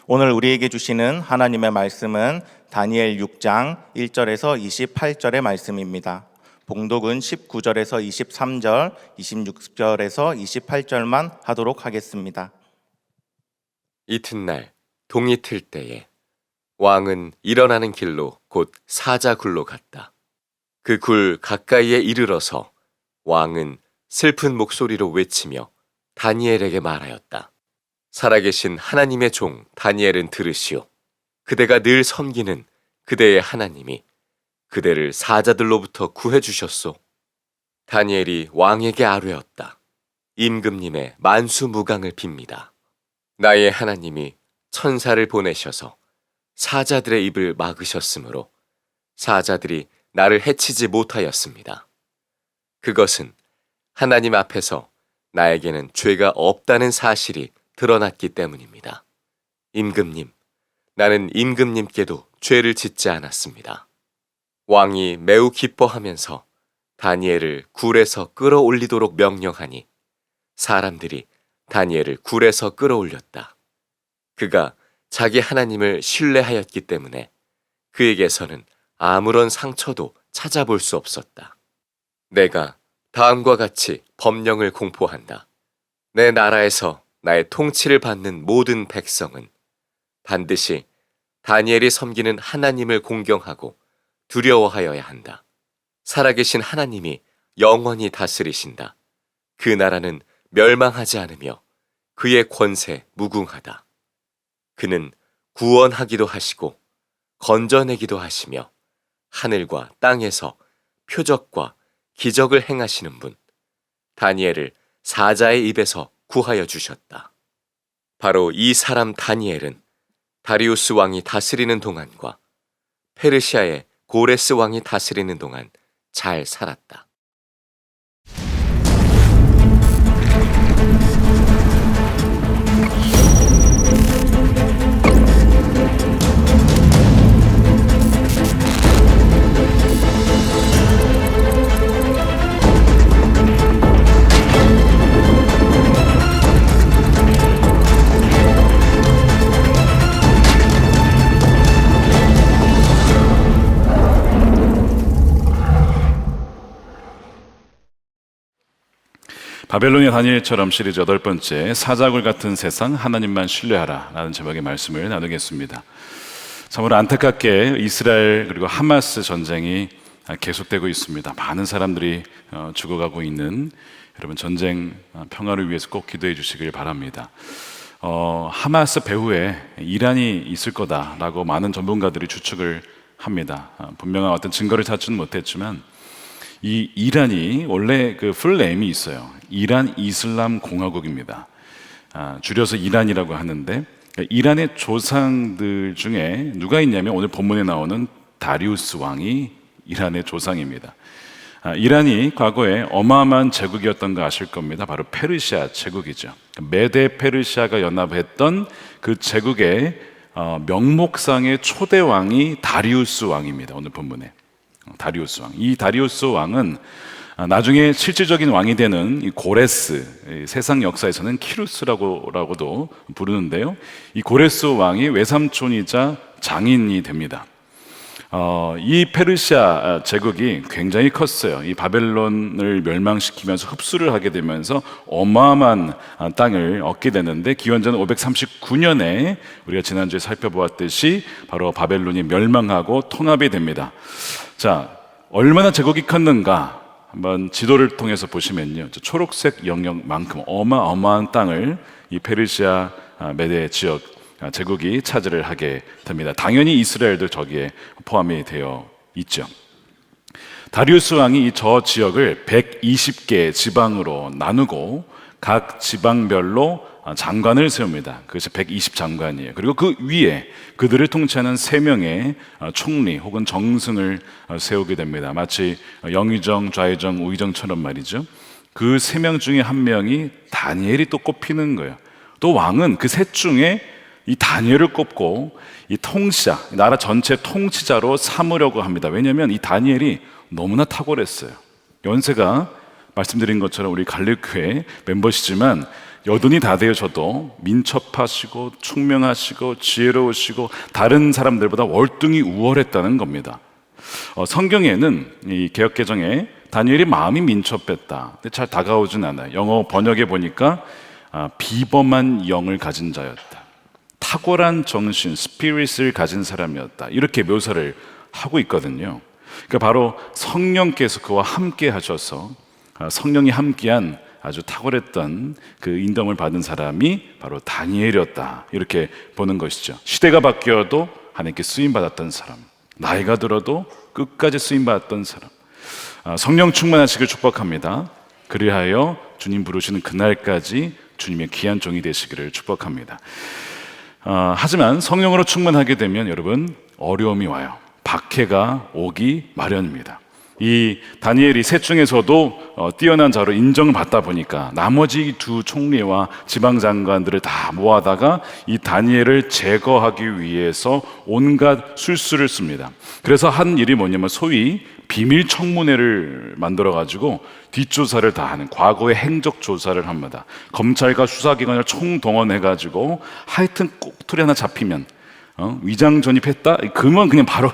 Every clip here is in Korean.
오늘 우리에게 주시는 하나님의 말씀은 다니엘 6장 1절에서 28절의 말씀입니다. 봉독은 19절에서 23절, 26절에서 28절만 하도록 하겠습니다. 이튿날 동이 틀 때에 왕은 일어나는 길로 곧 사자굴로 갔다. 그 굴 가까이에 이르러서 왕은 슬픈 목소리로 외치며 다니엘에게 말하였다. 살아계신 하나님의 종 다니엘은 들으시오. 그대가 늘 섬기는 그대의 하나님이 그대를 사자들로부터 구해주셨소. 다니엘이 왕에게 아뢰었다. 임금님의 만수무강을 빕니다. 나의 하나님이 천사를 보내셔서 사자들의 입을 막으셨으므로 사자들이 나를 해치지 못하였습니다. 그것은 하나님 앞에서 나에게는 죄가 없다는 사실이 드러났기 때문입니다. 임금님, 나는 임금님께도 죄를 짓지 않았습니다. 왕이 매우 기뻐하면서 다니엘을 굴에서 끌어올리도록 명령하니 사람들이 다니엘을 굴에서 끌어올렸다. 그가 자기 하나님을 신뢰하였기 때문에 그에게서는 아무런 상처도 찾아볼 수 없었다. 내가 다음과 같이 법령을 공포한다. 내 나라에서 나의 통치를 받는 모든 백성은 반드시 다니엘이 섬기는 하나님을 공경하고 두려워하여야 한다. 살아계신 하나님이 영원히 다스리신다. 그 나라는 멸망하지 않으며 그의 권세 무궁하다. 그는 구원하기도 하시고 건져내기도 하시며 하늘과 땅에서 표적과 기적을 행하시는 분, 다니엘을 사자의 입에서 구하여 주셨다. 바로 이 사람 다니엘은 다리우스 왕이 다스리는 동안과 페르시아의 고레스 왕이 다스리는 동안 잘 살았다. 바벨론의 다니엘처럼 시리즈 8번째 사자굴 같은 세상 하나님만 신뢰하라 라는 제목의 말씀을 나누겠습니다. 참으로 안타깝게 이스라엘 그리고 하마스 전쟁이 계속되고 있습니다. 많은 사람들이 죽어가고 있는 여러분 전쟁 평화를 위해서 꼭 기도해 주시길 바랍니다. 하마스 배후에 이란이 있을 거다라고 많은 전문가들이 추측을 합니다. 분명한 어떤 증거를 찾지는 못했지만 이 이란이 원래 그 풀네임이 있어요. 이란 이슬람 공화국입니다. 줄여서 이란이라고 하는데 이란의 조상들 중에 누가 있냐면 오늘 본문에 나오는 다리우스 왕이 이란의 조상입니다. 이란이 과거에 어마어마한 제국이었던 거 아실 겁니다. 바로 페르시아 제국이죠. 메데 페르시아가 연합했던 그 제국의 명목상의 초대 왕이 다리우스 왕입니다. 오늘 본문에 다리우스 왕. 이 다리우스 왕은 나중에 실질적인 왕이 되는 이 고레스, 세상 역사에서는 키루스라고도 부르는데요. 이 고레스 왕이 외삼촌이자 장인이 됩니다. 이 페르시아 제국이 굉장히 컸어요. 이 바벨론을 멸망시키면서 흡수를 하게 되면서 어마어마한 땅을 얻게 되는데 기원전 539년에 우리가 지난주에 살펴보았듯이 바로 바벨론이 멸망하고 통합이 됩니다. 자, 얼마나 제국이 컸는가 한번 지도를 통해서 보시면요, 초록색 영역만큼 어마어마한 땅을 이 페르시아 메데 지역 제국이 차지를 하게 됩니다. 당연히 이스라엘도 저기에 포함이 되어 있죠. 다리우스 왕이 저 지역을 120개 지방으로 나누고 각 지방별로 장관을 세웁니다. 그것이 120장관이에요. 그리고 그 위에 그들을 통치하는 3명의 총리 혹은 정승을 세우게 됩니다. 마치 영의정, 좌의정, 우의정처럼 말이죠. 그 3명 중에 한 명이 다니엘이 또 꼽히는 거예요. 또 왕은 그 셋 중에 이 다니엘을 꼽고 이 통치자, 나라 전체 통치자로 삼으려고 합니다. 왜냐하면 이 다니엘이 너무나 탁월했어요. 연세가 말씀드린 것처럼 우리 갈릴교회 멤버시지만 여든이 다 되어져도 민첩하시고 총명하시고 지혜로우시고 다른 사람들보다 월등히 우월했다는 겁니다. 성경에는 이 개역개정에 다니엘이 마음이 민첩했다. 근데 잘 다가오진 않아요. 영어 번역에 보니까 비범한 영을 가진 자였다. 탁월한 정신, 스피릿을 가진 사람이었다. 이렇게 묘사를 하고 있거든요. 그러니까 바로 성령께서 그와 함께 하셔서 성령이 함께한 아주 탁월했던 그 인dom을 받은 사람이 바로 다니엘이었다. 이렇게 보는 것이죠. 시대가 바뀌어도 하나님께 쓰임받았던 사람, 나이가 들어도 끝까지 쓰임받았던 사람, 성령 충만하시길 축복합니다. 그리하여 주님 부르시는 그날까지 주님의 귀한 종이 되시기를 축복합니다. 하지만 성령으로 충만하게 되면 여러분 어려움이 와요. 박해가 오기 마련입니다. 이 다니엘이 셋 중에서도 뛰어난 자로 인정을 받다 보니까 나머지 두 총리와 지방장관들을 다 모아다가 이 다니엘을 제거하기 위해서 온갖 술수를 씁니다. 그래서 한 일이 뭐냐면 소위 비밀 청문회를 만들어 가지고 뒷조사를 다 하는, 과거의 행적 조사를 합니다. 검찰과 수사기관을 총동원해 가지고 하여튼 꼭투리 하나 잡히면 위장 전입했다? 그러면 그냥 바로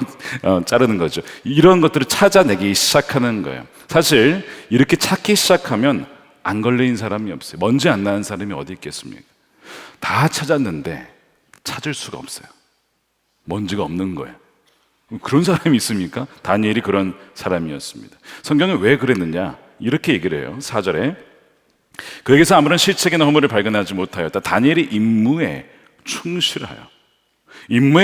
자르는 거죠. 이런 것들을 찾아내기 시작하는 거예요. 사실 이렇게 찾기 시작하면 안 걸린 사람이 없어요. 먼지 안 나는 사람이 어디 있겠습니까? 다 찾았는데 찾을 수가 없어요. 먼지가 없는 거예요. 그런 사람이 있습니까? 다니엘이 그런 사람이었습니다. 성경은 왜 그랬느냐? 이렇게 얘기를 해요. 4절에 그에게서 아무런 실책이나 허물을 발견하지 못하였다. 다니엘이 임무에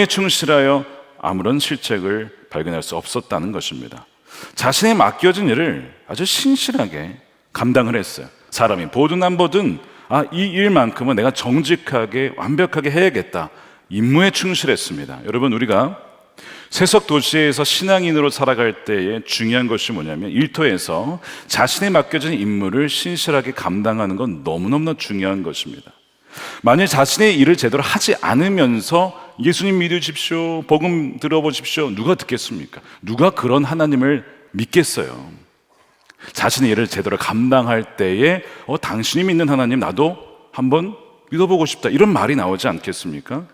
충실하여 아무런 실책을 발견할 수 없었다는 것입니다. 자신의 맡겨진 일을 아주 신실하게 감당을 했어요. 사람이 보든 안 보든 이 일만큼은 내가 정직하게 완벽하게 해야겠다. 임무에 충실했습니다. 여러분, 우리가 세속 도시에서 신앙인으로 살아갈 때에 중요한 것이 뭐냐면 일터에서 자신의 맡겨진 임무를 신실하게 감당하는 건 너무너무 중요한 것입니다. 만일 자신의 일을 제대로 하지 않으면서 예수님 믿으십시오, 복음 들어보십시오, 누가 듣겠습니까? 누가 그런 하나님을 믿겠어요? 자신의 일을 제대로 감당할 때에 당신이 믿는 하나님 나도 한번 믿어보고 싶다, 이런 말이 나오지 않겠습니까?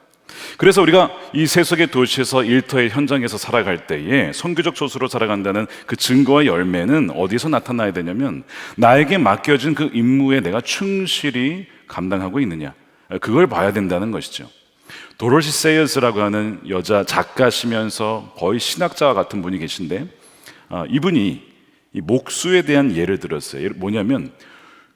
그래서 우리가 이 세속의 도시에서 일터의 현장에서 살아갈 때에 선교적 조수로 살아간다는 그 증거와 열매는 어디서 나타나야 되냐면 나에게 맡겨진 그 임무에 내가 충실히 감당하고 있느냐, 그걸 봐야 된다는 것이죠. 도로시 세이어스라고 하는 여자 작가시면서 거의 신학자와 같은 분이 계신데 이분이 이 목수에 대한 예를 들었어요. 뭐냐면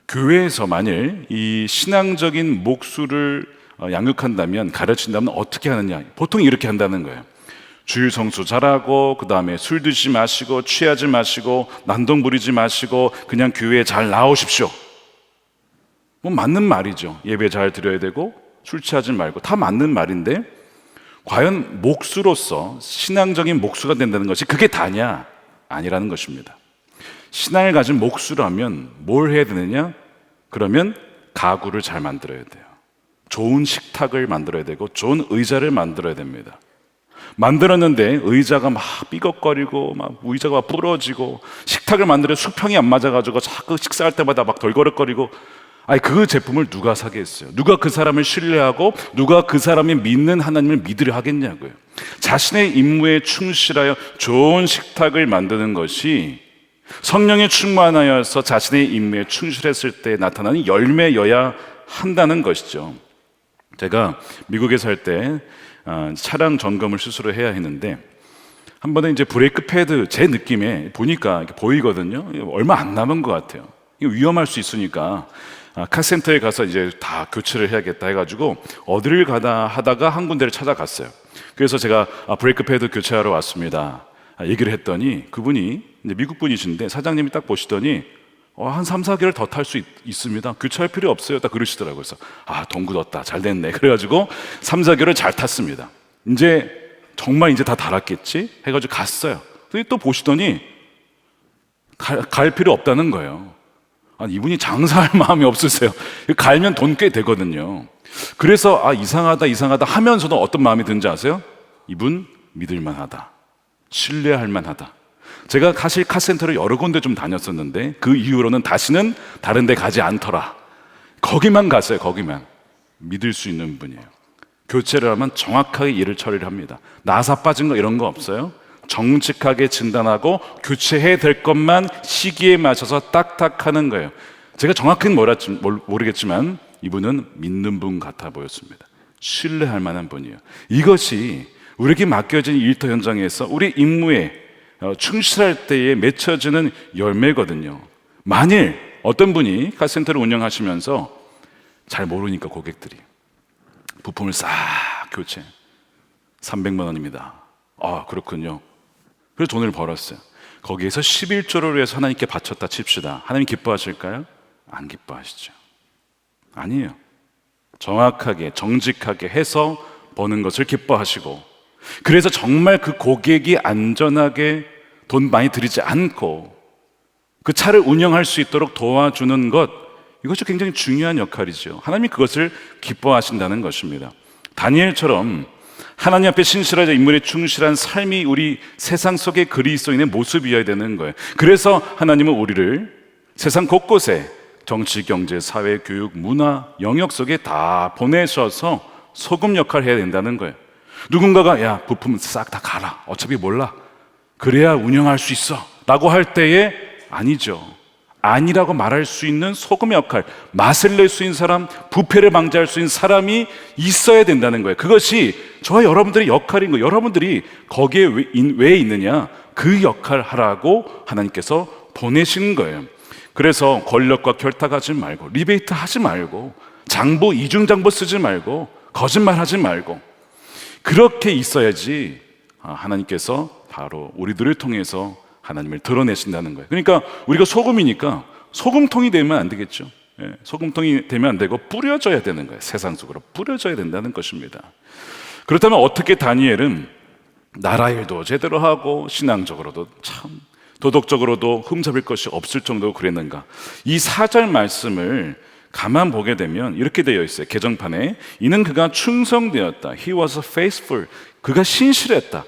교회에서 만일 이 신앙적인 목수를 양육한다면, 가르친다면 어떻게 하느냐, 보통 이렇게 한다는 거예요. 주일 성수 잘하고, 그 다음에 술 드시지 마시고, 취하지 마시고, 난동 부리지 마시고, 그냥 교회에 잘 나오십시오. 뭐 맞는 말이죠. 예배 잘 드려야 되고 술 취하지 말고, 다 맞는 말인데 과연 목수로서 신앙적인 목수가 된다는 것이 그게 다냐? 아니라는 것입니다. 신앙을 가진 목수라면 뭘 해야 되느냐? 그러면 가구를 잘 만들어야 돼요. 좋은 식탁을 만들어야 되고 좋은 의자를 만들어야 됩니다. 만들었는데 의자가 막 삐걱거리고 막 의자가 막 부러지고, 식탁을 만들어 수평이 안 맞아가지고 자꾸 식사할 때마다 막 덜거럭거리고, 그 제품을 누가 사겠어요? 누가 그 사람을 신뢰하고 누가 그 사람이 믿는 하나님을 믿으려 하겠냐고요. 자신의 임무에 충실하여 좋은 식탁을 만드는 것이 성령에 충만하여서 자신의 임무에 충실했을 때 나타나는 열매여야 한다는 것이죠. 제가 미국에 살 때 차량 점검을 스스로 해야 했는데, 한 번에 이제 브레이크 패드, 제 느낌에 보니까 이렇게 보이거든요. 얼마 안 남은 것 같아요. 이거 위험할 수 있으니까 카센터에 가서 이제 다 교체를 해야겠다 해가지고 어디를 가다 하다가 한 군데를 찾아갔어요. 그래서 제가 브레이크 패드 교체하러 왔습니다 얘기를 했더니, 그분이 이제 미국 분이신데 사장님이 딱 보시더니 한 3, 4개월 더 탈 수 있습니다. 교체할 필요 없어요. 딱 그러시더라고요. 그래서 돈 굳었다. 잘 됐네. 그래가지고 3, 4개월을 잘 탔습니다. 이제 정말 이제 다 달았겠지? 해가지고 갔어요. 또 보시더니 갈 필요 없다는 거예요. 이분이 장사할 마음이 없으세요. 갈면 돈 꽤 되거든요. 그래서 이상하다 하면서도 어떤 마음이 드는지 아세요? 이분 믿을만하다, 신뢰할 만하다. 제가 사실 카센터를 여러 군데 좀 다녔었는데 그 이후로는 다시는 다른 데 가지 않더라. 거기만 가세요. 거기만. 믿을 수 있는 분이에요. 교체를 하면 정확하게 일을 처리를 합니다. 나사 빠진 거 이런 거 없어요. 정직하게 진단하고 교체해야 될 것만 시기에 맞춰서 딱딱 하는 거예요. 제가 정확히는 모르겠지만 이분은 믿는 분 같아 보였습니다. 신뢰할 만한 분이에요. 이것이 우리에게 맡겨진 일터 현장에서 우리 임무에 충실할 때에 맺혀지는 열매거든요. 만일 어떤 분이 카센터를 운영하시면서 잘 모르니까 고객들이 부품을 싹 교체 300만 원입니다. 아, 그렇군요. 그래서 돈을 벌었어요. 거기에서 11조를 위해서 하나님께 바쳤다 칩시다. 하나님 기뻐하실까요? 안 기뻐하시죠. 아니에요. 정확하게 정직하게 해서 버는 것을 기뻐하시고, 그래서 정말 그 고객이 안전하게 돈 많이 들이지 않고 그 차를 운영할 수 있도록 도와주는 것, 이것이 굉장히 중요한 역할이죠. 하나님이 그것을 기뻐하신다는 것입니다. 다니엘처럼 하나님 앞에 신실하자 인물에 충실한 삶이 우리 세상 속의 그리스도인의 모습이어야 되는 거예요. 그래서 하나님은 우리를 세상 곳곳에 정치, 경제, 사회, 교육, 문화, 영역 속에 다 보내셔서 소금 역할을 해야 된다는 거예요. 누군가가 야, 부품 싹 다 가라, 어차피 몰라, 그래야 운영할 수 있어 라고 할 때에 아니죠. 아니라고 말할 수 있는 소금의 역할, 맛을 낼 수 있는 사람, 부패를 방지할 수 있는 사람이 있어야 된다는 거예요. 그것이 저와 여러분들의 역할인 거예요. 여러분들이 거기에 왜 있느냐, 그 역할을 하라고 하나님께서 보내신 거예요. 그래서 권력과 결탁하지 말고, 리베이트 하지 말고, 장부, 이중장부 쓰지 말고, 거짓말하지 말고, 그렇게 있어야지 하나님께서 바로 우리들을 통해서 하나님을 드러내신다는 거예요. 그러니까 우리가 소금이니까 소금통이 되면 안 되겠죠. 소금통이 되면 안 되고 뿌려져야 되는 거예요. 세상 속으로 뿌려져야 된다는 것입니다. 그렇다면 어떻게 다니엘은 나라 일도 제대로 하고 신앙적으로도 참 도덕적으로도 흠잡을 것이 없을 정도로 그랬는가? 이 4절 말씀을 가만 보게 되면 이렇게 되어 있어요. 개정판에 이는 그가 충성되었다. He was faithful. 그가 신실했다.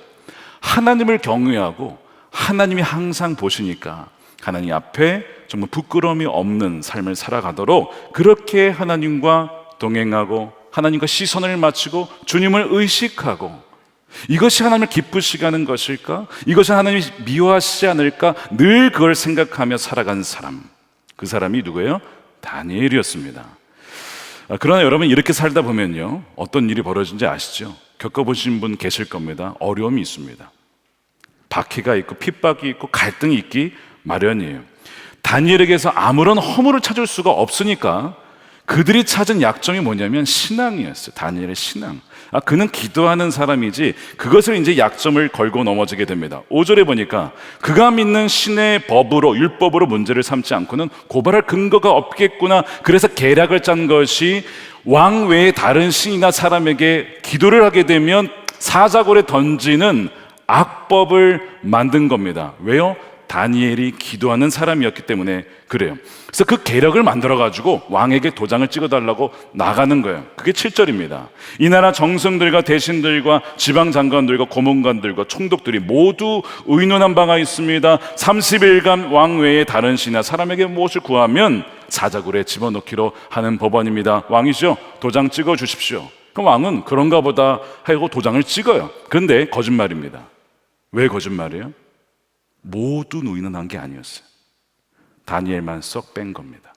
하나님을 경외하고 하나님이 항상 보시니까 하나님 앞에 정말 부끄러움이 없는 삶을 살아가도록 그렇게 하나님과 동행하고 하나님과 시선을 맞추고 주님을 의식하고, 이것이 하나님을 기쁘시게 하는 것일까? 이것이 하나님이 미워하시지 않을까? 늘 그걸 생각하며 살아간 사람, 그 사람이 누구예요? 다니엘이었습니다. 그러나 여러분, 이렇게 살다 보면요, 어떤 일이 벌어진지 아시죠? 겪어보신 분 계실 겁니다. 어려움이 있습니다. 박해가 있고 핍박이 있고 갈등이 있기 마련이에요. 다니엘에게서 아무런 허물을 찾을 수가 없으니까 그들이 찾은 약점이 뭐냐면 신앙이었어요. 다니엘의 신앙. 그는 기도하는 사람이지 그것을 이제 약점을 걸고 넘어지게 됩니다. 5절에 보니까 그가 믿는 신의 법으로, 율법으로 문제를 삼지 않고는 고발할 근거가 없겠구나. 그래서 계략을 짠 것이 왕 외에 다른 신이나 사람에게 기도를 하게 되면 사자굴에 던지는 악법을 만든 겁니다. 왜요? 다니엘이 기도하는 사람이었기 때문에 그래요. 그래서 그 계략을 만들어가지고 왕에게 도장을 찍어달라고 나가는 거예요. 그게 7절입니다. 이 나라 정승들과 대신들과 지방장관들과 고문관들과 총독들이 모두 의논한 바가 있습니다. 30일간 왕 외에 다른 신이나 사람에게 무엇을 구하면 사자굴에 집어넣기로 하는 법원입니다. 왕이죠? 도장 찍어 주십시오. 그럼 왕은 그런가 보다 하고 도장을 찍어요. 그런데 거짓말입니다. 왜 거짓말이에요? 모두 의논한 게 아니었어요. 다니엘만 쏙 뺀 겁니다.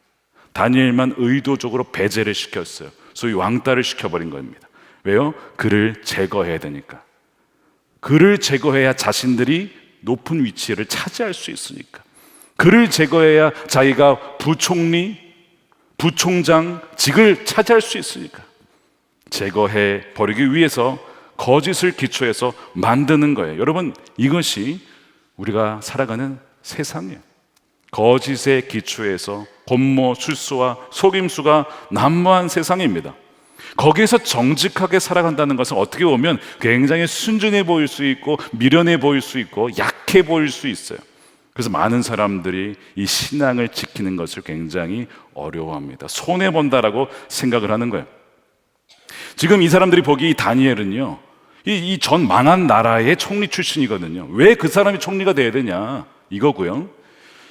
다니엘만 의도적으로 배제를 시켰어요. 소위 왕따를 시켜버린 겁니다. 왜요? 그를 제거해야 되니까. 그를 제거해야 자신들이 높은 위치를 차지할 수 있으니까. 그를 제거해야 자기가 부총리, 부총장 직을 차지할 수 있으니까. 제거해 버리기 위해서 거짓을 기초해서 만드는 거예요. 여러분, 이것이 우리가 살아가는 세상이에요. 거짓의 기초에서 권모, 술수와 속임수가 난무한 세상입니다. 거기에서 정직하게 살아간다는 것은 어떻게 보면 굉장히 순진해 보일 수 있고 미련해 보일 수 있고 약해 보일 수 있어요. 그래서 많은 사람들이 이 신앙을 지키는 것을 굉장히 어려워합니다. 손해본다라고 생각을 하는 거예요. 지금 이 사람들이 보기 이 다니엘은요, 이 전 망한 나라의 총리 출신이거든요. 왜 그 사람이 총리가 돼야 되냐 이거고요.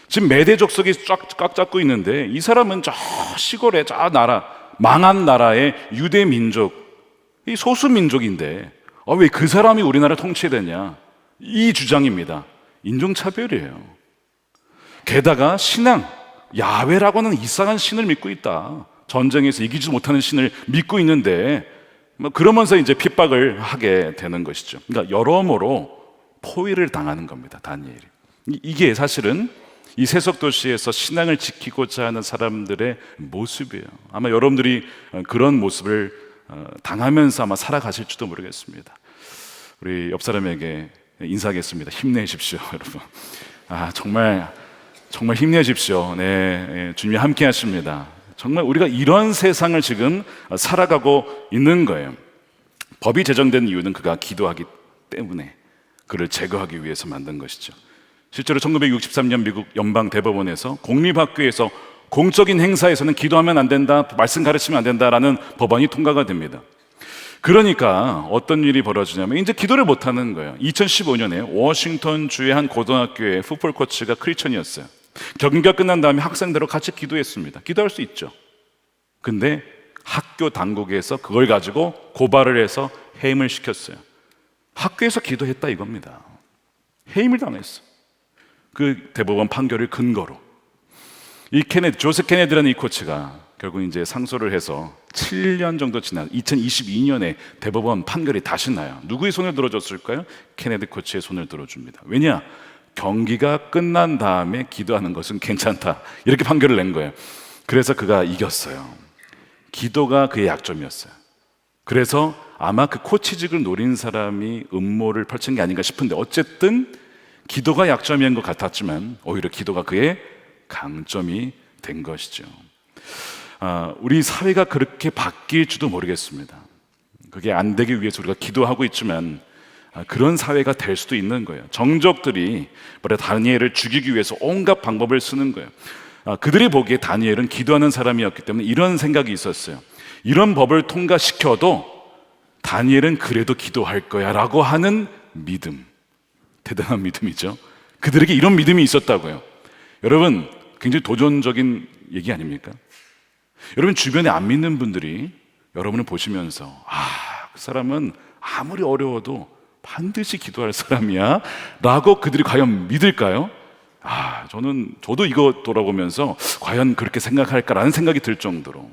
지금 메대 족속이 꽉 잡고 있는데 이 사람은 저 시골의 저 나라, 망한 나라의 유대 민족, 이 소수 민족인데 왜 그 사람이 우리나라를 통치해야 되냐? 이 주장입니다. 인종차별이에요. 게다가 신앙, 야훼라고 하는 이상한 신을 믿고 있다. 전쟁에서 이기지 못하는 신을 믿고 있는데 그러면서 이제 핍박을 하게 되는 것이죠. 그러니까 여러모로 포위를 당하는 겁니다. 다니엘이. 이게 사실은 이 세속 도시에서 신앙을 지키고자 하는 사람들의 모습이에요. 아마 여러분들이 그런 모습을 당하면서 아마 살아가실지도 모르겠습니다. 우리 옆 사람에게 인사하겠습니다. 힘내십시오, 여러분. 정말 힘내십시오. 네, 주님이 함께 하십니다. 정말 우리가 이런 세상을 지금 살아가고 있는 거예요. 법이 제정된 이유는 그가 기도하기 때문에 그를 제거하기 위해서 만든 것이죠. 실제로 1963년 미국 연방 대법원에서 공립학교에서 공적인 행사에서는 기도하면 안 된다, 말씀 가르치면 안 된다라는 법안이 통과가 됩니다. 그러니까 어떤 일이 벌어지냐면 이제 기도를 못하는 거예요. 2015년에 워싱턴 주의 한 고등학교의 풋볼 코치가 크리스천이었어요. 경기가 끝난 다음에 학생들과 같이 기도했습니다. 기도할 수 있죠. 근데 학교 당국에서 그걸 가지고 고발을 해서 해임을 시켰어요. 학교에서 기도했다 이겁니다. 해임을 당했어. 그 대법원 판결을 근거로 이 조세 케네디라는 이 코치가 결국 이제 상소를 해서 7년 정도 지난 2022년에 대법원 판결이 다시 나요. 누구의 손을 들어줬을까요? 케네디 코치의 손을 들어줍니다. 왜냐? 경기가 끝난 다음에 기도하는 것은 괜찮다. 이렇게 판결을 낸 거예요. 그래서 그가 이겼어요. 기도가 그의 약점이었어요. 그래서 아마 그 코치직을 노린 사람이 음모를 펼친 게 아닌가 싶은데 어쨌든 기도가 약점인 것 같았지만 오히려 기도가 그의 강점이 된 것이죠. 우리 사회가 그렇게 바뀔지도 모르겠습니다. 그게 안 되기 위해서 우리가 기도하고 있지만 그런 사회가 될 수도 있는 거예요. 정적들이 다니엘을 죽이기 위해서 온갖 방법을 쓰는 거예요. 그들이 보기에 다니엘은 기도하는 사람이었기 때문에 이런 생각이 있었어요. 이런 법을 통과시켜도 다니엘은 그래도 기도할 거야 라고 하는 믿음, 대단한 믿음이죠. 그들에게 이런 믿음이 있었다고요. 여러분, 굉장히 도전적인 얘기 아닙니까? 여러분 주변에 안 믿는 분들이 여러분을 보시면서 그 사람은 아무리 어려워도 반드시 기도할 사람이야 라고 그들이 과연 믿을까요? 저도 이거 돌아보면서 과연 그렇게 생각할까라는 생각이 들 정도로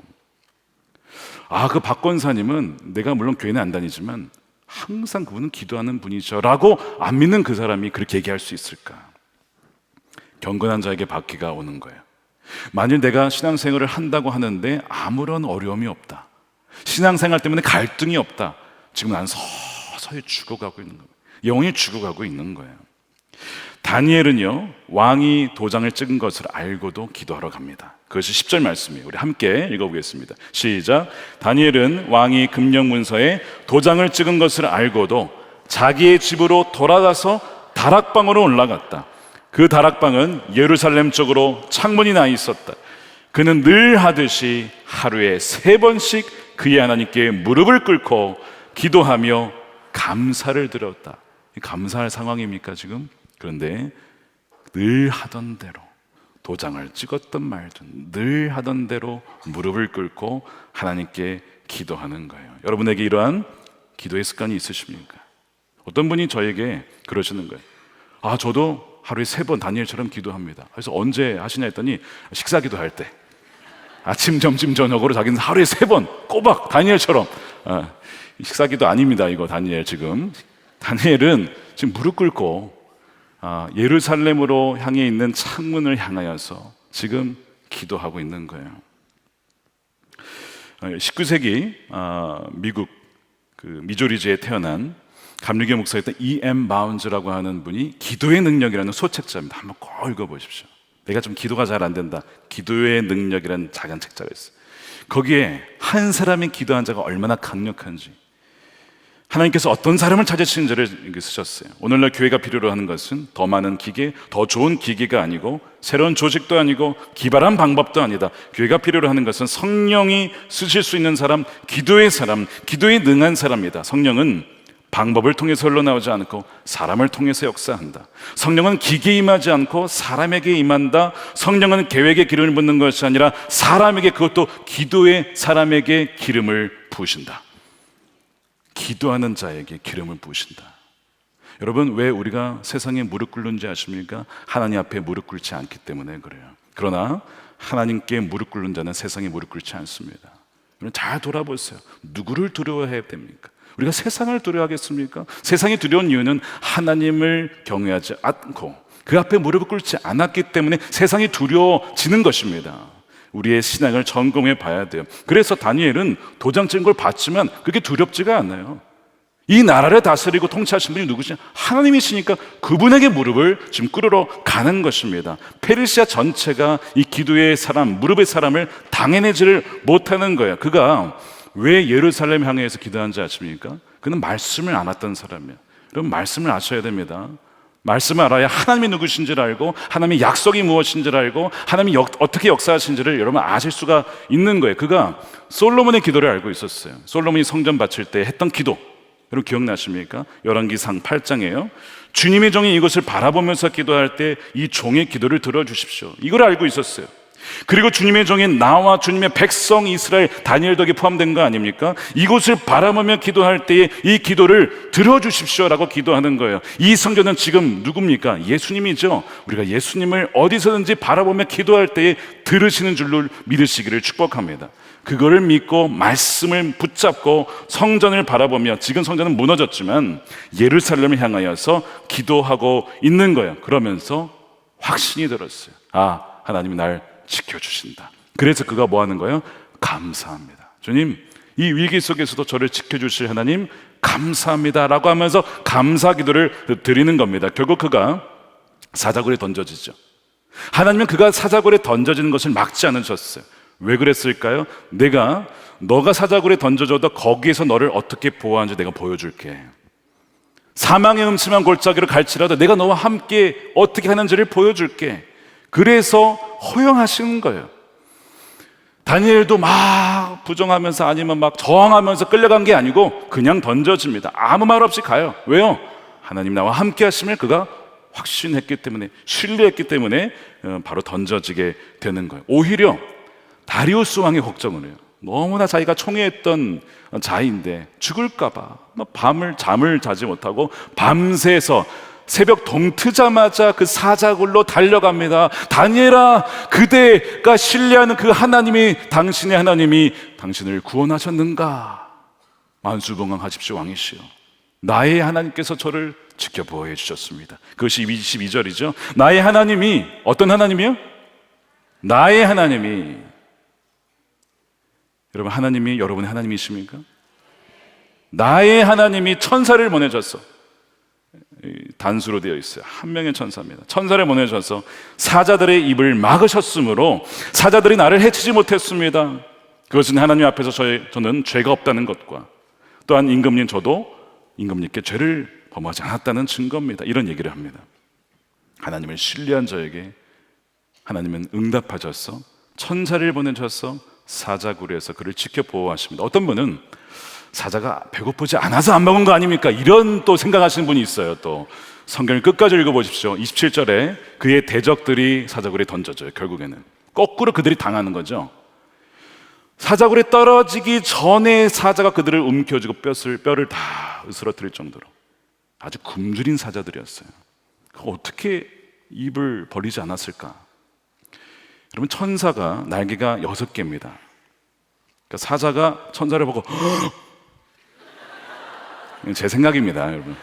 그 박 권사님은 내가 물론 교회는 안 다니지만 항상 그분은 기도하는 분이죠 라고 안 믿는 그 사람이 그렇게 얘기할 수 있을까? 경건한 자에게 바퀴가 오는 거예요. 만일 내가 신앙생활을 한다고 하는데 아무런 어려움이 없다, 신앙생활 때문에 갈등이 없다, 지금 난 서서히 죽어가고 있는 거예요. 영혼이 죽어가고 있는 거예요. 다니엘은요, 왕이 도장을 찍은 것을 알고도 기도하러 갑니다. 그것이 10절 말씀이에요. 우리 함께 읽어보겠습니다. 시작. 다니엘은 왕이 금령 문서에 도장을 찍은 것을 알고도 자기의 집으로 돌아가서 다락방으로 올라갔다. 그 다락방은 예루살렘 쪽으로 창문이 나 있었다. 그는 늘 하듯이 하루에 3번씩 그의 하나님께 무릎을 꿇고 기도하며 감사를 드렸다. 감사할 상황입니까 지금? 그런데 늘 하던 대로, 도장을 찍었던 말든 늘 하던 대로 무릎을 꿇고 하나님께 기도하는 거예요. 여러분에게 이러한 기도의 습관이 있으십니까? 어떤 분이 저에게 그러시는 거예요. 저도 하루에 3번 다니엘처럼 기도합니다. 그래서 언제 하시냐 했더니 식사 기도할 때, 아침, 점심, 저녁으로 자기는 하루에 3번 꼬박 다니엘처럼. 식사 기도 아닙니다. 이거 다니엘은 지금 무릎 꿇고 예루살렘으로 향해 있는 창문을 향하여서 지금 기도하고 있는 거예요. 19세기 미국 미조리주에 태어난 감리교 목사였던 E.M. 바운즈라고 하는 분이 기도의 능력이라는 소책자입니다. 한번 꼭 읽어보십시오. 내가 좀 기도가 잘 안 된다, 기도의 능력이라는 작은 책자가 있어요. 거기에 한 사람이 기도한 자가 얼마나 강력한지, 하나님께서 어떤 사람을 찾으시는지를 쓰셨어요. 오늘날 교회가 필요로 하는 것은 더 많은 기계, 더 좋은 기계가 아니고 새로운 조직도 아니고 기발한 방법도 아니다. 교회가 필요로 하는 것은 성령이 쓰실 수 있는 사람, 기도의 능한 사람이다. 성령은 방법을 통해서 흘러나오지 않고 사람을 통해서 역사한다. 성령은 기계에 임하지 않고 사람에게 임한다. 성령은 계획에 기름을 붓는 것이 아니라 사람에게, 그것도 기도의 사람에게 기름을 부으신다. 기도하는 자에게 기름을 부으신다. 여러분, 왜 우리가 세상에 무릎 꿇는지 아십니까? 하나님 앞에 무릎 꿇지 않기 때문에 그래요. 그러나 하나님께 무릎 꿇는 자는 세상에 무릎 꿇지 않습니다. 여러분, 잘 돌아보세요. 누구를 두려워해야 됩니까? 우리가 세상을 두려워하겠습니까? 세상이 두려운 이유는 하나님을 경외하지 않고 그 앞에 무릎을 꿇지 않았기 때문에 세상이 두려워지는 것입니다. 우리의 신앙을 점검해 봐야 돼요. 그래서 다니엘은 도장 찍은 걸 봤지만 그게 두렵지가 않아요. 이 나라를 다스리고 통치하신 분이 누구시냐? 하나님이시니까 그분에게 무릎을 지금 꿇으러 가는 것입니다. 페르시아 전체가 이 기도의 사람, 무릎의 사람을 당해내지를 못하는 거예요. 그가 왜 예루살렘 향해서 기도하는지 아십니까? 그는 말씀을 안 왔던 사람이에요. 여러분, 말씀을 아셔야 됩니다. 말씀을 알아야 하나님이 누구신지를 알고 하나님의 약속이 무엇인지를 알고 하나님이 어떻게 역사하신지를 여러분 아실 수가 있는 거예요. 그가 솔로몬의 기도를 알고 있었어요. 솔로몬이 성전 바칠 때 했던 기도, 여러분 기억나십니까? 열왕기상 8장이에요. 주님의 종이 이것을 바라보면서 기도할 때 이 종의 기도를 들어주십시오. 이걸 알고 있었어요. 그리고 주님의 종인 나와 주님의 백성 이스라엘, 다니엘도 여기 포함된 거 아닙니까? 이곳을 바라보며 기도할 때에 이 기도를 들어주십시오라고 기도하는 거예요. 이 성전은 지금 누굽니까? 예수님이죠. 우리가 예수님을 어디서든지 바라보며 기도할 때에 들으시는 줄로 믿으시기를 축복합니다. 그거를 믿고 말씀을 붙잡고 성전을 바라보며, 지금 성전은 무너졌지만 예루살렘을 향하여서 기도하고 있는 거예요. 그러면서 확신이 들었어요. 아, 하나님이 날 지켜주신다. 그래서 그가 뭐 하는 거예요? 감사합니다. 주님, 이 위기 속에서도 저를 지켜주실 하나님 감사합니다 라고 하면서 감사 기도를 드리는 겁니다. 결국 그가 사자굴에 던져지죠. 하나님은 그가 사자굴에 던져지는 것을 막지 않으셨어요. 왜 그랬을까요? 너가 사자굴에 던져져도 거기에서 너를 어떻게 보호하는지 내가 보여줄게. 사망의 음침한 골짜기로 갈지라도 내가 너와 함께 어떻게 하는지를 보여줄게. 그래서 허용하시는 거예요. 다니엘도 막 부정하면서 아니면 막 저항하면서 끌려간 게 아니고 그냥 던져집니다. 아무 말 없이 가요. 왜요? 하나님 나와 함께 하심을 그가 확신했기 때문에, 신뢰했기 때문에 바로 던져지게 되는 거예요. 오히려 다리우스 왕이 걱정을 해요. 너무나 자기가 총애했던 자인데 죽을까 봐 잠을 자지 못하고 밤새서 새벽 동트자마자 그 사자굴로 달려갑니다. 다니엘아, 그대가 신뢰하는 그 하나님이, 당신의 하나님이 당신을 구원하셨는가? 만수봉강하십시오 왕이시여. 나의 하나님께서 저를 지켜보호해 주셨습니다. 그것이 22절이죠. 나의 하나님이, 어떤 하나님이요? 나의 하나님이. 여러분, 하나님이 여러분의 하나님이십니까? 나의 하나님이 천사를 보내셨어. 단수로 되어 있어요. 한 명의 천사입니다. 천사를 보내셔서 사자들의 입을 막으셨으므로 사자들이 나를 해치지 못했습니다. 그것은 하나님 앞에서 저는 죄가 없다는 것과 또한 임금님, 저도 임금님께 죄를 범하지 않았다는 증거입니다. 이런 얘기를 합니다. 하나님을 신뢰한 저에게 하나님은 응답하셔서 천사를 보내셔서 사자굴에서 그를 지켜 보호하십니다. 어떤 분은 사자가 배고프지 않아서 안 먹은 거 아닙니까? 이런 또 생각하시는 분이 있어요. 또 성경을 끝까지 읽어보십시오. 27절에 그의 대적들이 사자굴에 던져져요. 결국에는 거꾸로 그들이 당하는 거죠. 사자굴에 떨어지기 전에 사자가 그들을 움켜쥐고 뼈를 다 으스러뜨릴 정도로 아주 굶주린 사자들이었어요. 어떻게 입을 벌리지 않았을까? 여러분, 천사가 날개가 6개입니다. 그러니까 사자가 천사를 보고 제 생각입니다, 여러분.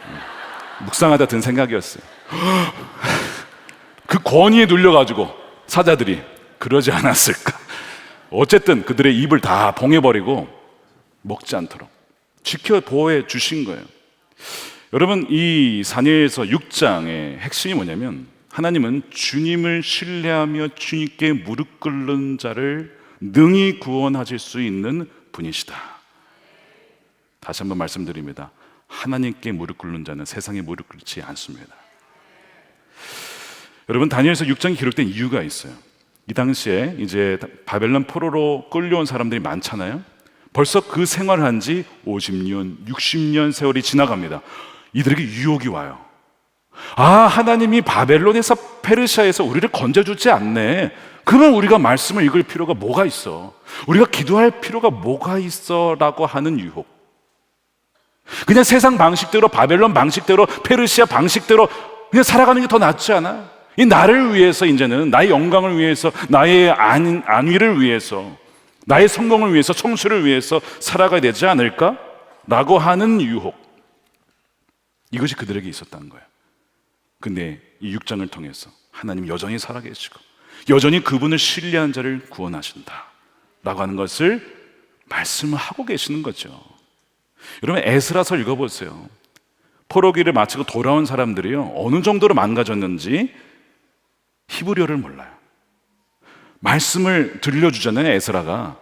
묵상하다 든 생각이었어요. 그 권위에 눌려가지고 사자들이 그러지 않았을까? 어쨌든 그들의 입을 다 봉해버리고 먹지 않도록 지켜 보호해 주신 거예요. 여러분, 이 다니엘서 6장의 핵심이 뭐냐면 하나님은 주님을 신뢰하며 주님께 무릎 꿇는 자를 능히 구원하실 수 있는 분이시다. 다시 한번 말씀드립니다. 하나님께 무릎 꿇는 자는 세상에 무릎 꿇지 않습니다. 여러분, 다니엘서 6장이 기록된 이유가 있어요. 이 당시에 이제 바벨론 포로로 끌려온 사람들이 많잖아요. 벌써 그 생활을 한 지 50년, 60년 세월이 지나갑니다. 이들에게 유혹이 와요. 아, 하나님이 바벨론에서 페르시아에서 우리를 건져주지 않네. 그러면 우리가 말씀을 읽을 필요가 뭐가 있어? 우리가 기도할 필요가 뭐가 있어? 라고 하는 유혹. 그냥 세상 방식대로, 바벨론 방식대로, 페르시아 방식대로 그냥 살아가는 게 더 낫지 않아? 이 나를 위해서, 이제는 나의 영광을 위해서, 나의 안위를 위해서, 나의 성공을 위해서, 성수를 위해서 살아가야 되지 않을까? 라고 하는 유혹. 이것이 그들에게 있었다는 거예요. 근데 이 6장을 통해서 하나님 여전히 살아계시고 여전히 그분을 신뢰한 자를 구원하신다 라고 하는 것을 말씀을 하고 계시는 거죠. 여러분, 에스라서 읽어보세요. 포로기를 마치고 돌아온 사람들이요, 어느 정도로 망가졌는지 히브리어를 몰라요. 말씀을 들려주잖아요, 에스라가.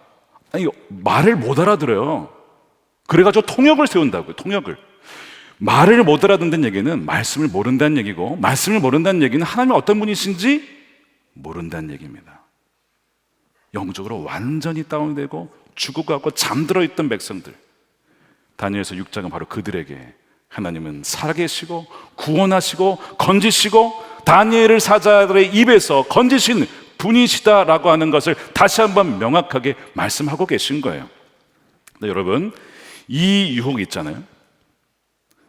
아니, 말을 못 알아들어요. 그래가지고 통역을 세운다고요, 통역을. 말을 못 알아듣는 얘기는 말씀을 모른다는 얘기고, 말씀을 모른다는 얘기는 하나님이 어떤 분이신지 모른다는 얘기입니다. 영적으로 완전히 다운되고 죽어가고 잠들어 있던 백성들, 다니엘서 6장은 바로 그들에게 하나님은 살아계시고 구원하시고 건지시고 다니엘을 사자들의 입에서 건지신 분이시다라고 하는 것을 다시 한번 명확하게 말씀하고 계신 거예요. 네, 여러분, 이 유혹 있잖아요.